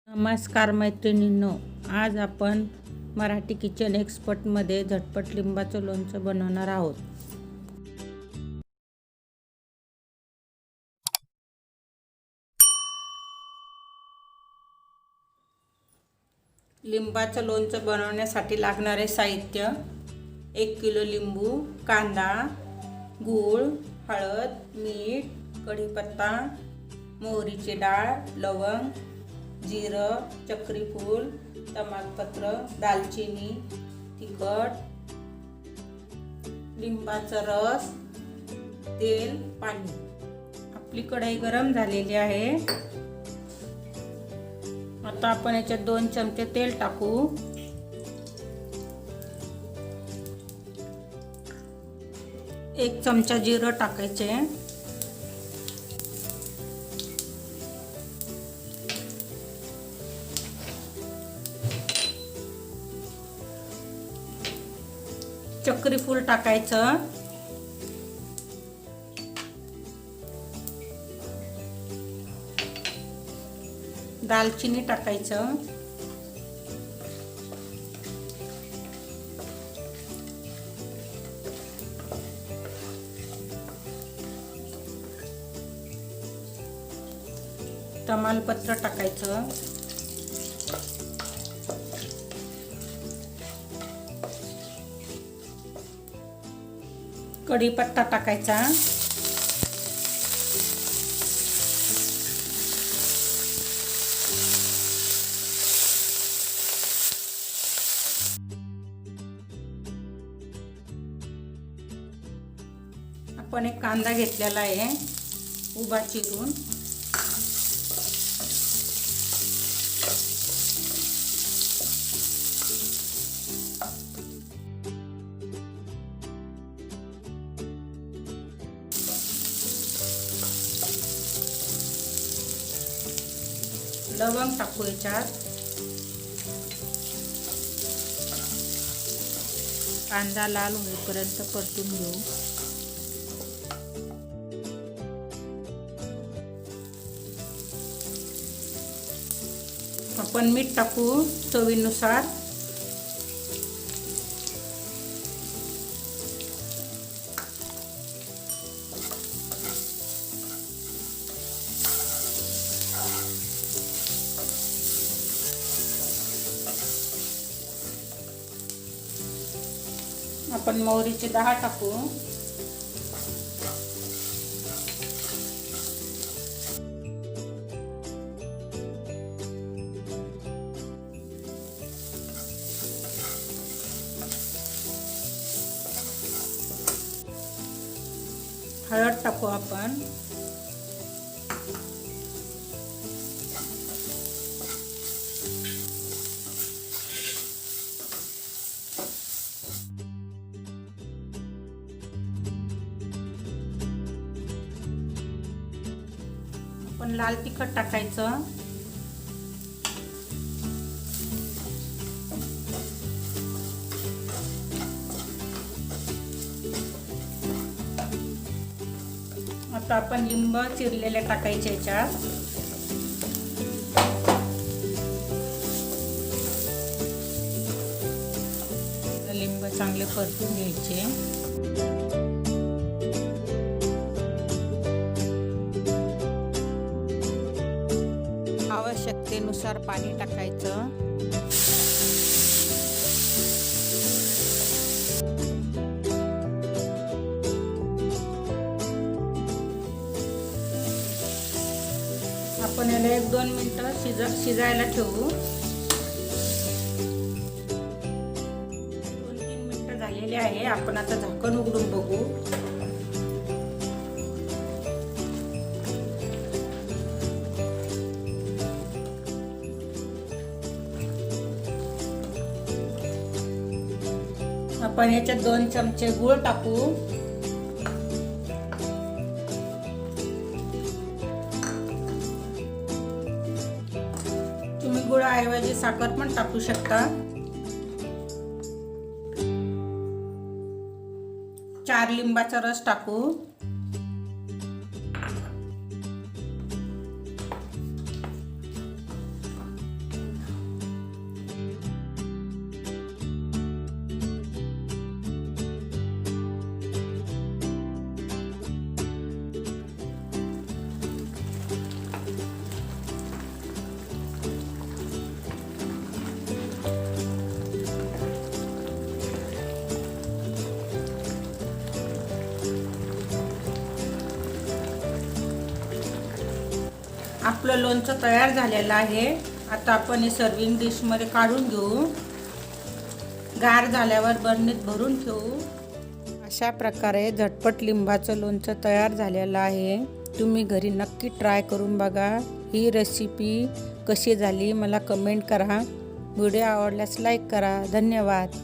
नमस्कार मैत्रिणींनो, आज आपण मराठी किचन एक्सपर्टमध्ये झटपट लिंबाचं लोणचं बनवणार आहोत। लिंबाचं लोणचं बनवण्यासाठी लागणारे साहित्य: 1 किलो लिंबू, कांदा, गूळ, हळद, मीठ, कढीपत्ता, मोहरीची डाळ, लवंग, जिरं, चक्रीफूल, तमालपत्र, दालचिनी, तिखट, लिंबाचा रस, तेल, पाणी। आपली कढई गरम झालेली आहे। आता आपण याच्यात 2 चमचे तेल टाकू। एक चमचा जिरं टाकायचे। चक्रीफूल टाकायचं। दालचिनी टाकायचं। तमालपत्र टाकायचं। कढीपत्ता टाकायचा। आपण एक कांदा घेतलेला आहे उभा चिरून। लवंग टाकू याच्यात। कांदा लाल होईपर्यंत परतून घेऊ। आपण मीठ टाकू चवीनुसार। आपण मोहरीची डाळ टाकू। हळद टाकू आपण। आपण लाल तिखट टाकायचं। आता आपण लिंब चिरलेले टाकायचे याच्यात। लिंब चांगले परतून घ्यायचे। आवश्यकतेनुसार पाणी टाकायचं। आपण याला 1-2 मिनिटं शिजायला ठेवू। 2-3 मिनिटं झालेले आहे। आपण आता झाकण उघडून बघू। आपण याच्यात 2 चमचे गूळ टाकू। तुम्ही गुळाऐवजी साखर पण टाकू शकता। 4 4 लिंबाचा रस टाकू. आपलं लोणचं तयार झालेलं आहे. आता आपण हे सर्विंग डिश मध्ये काढून घेऊ. गार झाल्यावर बरणीत भरून ठेवू. अशा प्रकारे झटपट लिंबाचं लोणचं तयार झालेलं आहे. तुम्ही घरी नक्की ट्राय करून बघा. ही रेसिपी कशी झाली मला कमेंट करा. व्हिडिओ आवडल्यास लाईक करा. धन्यवाद.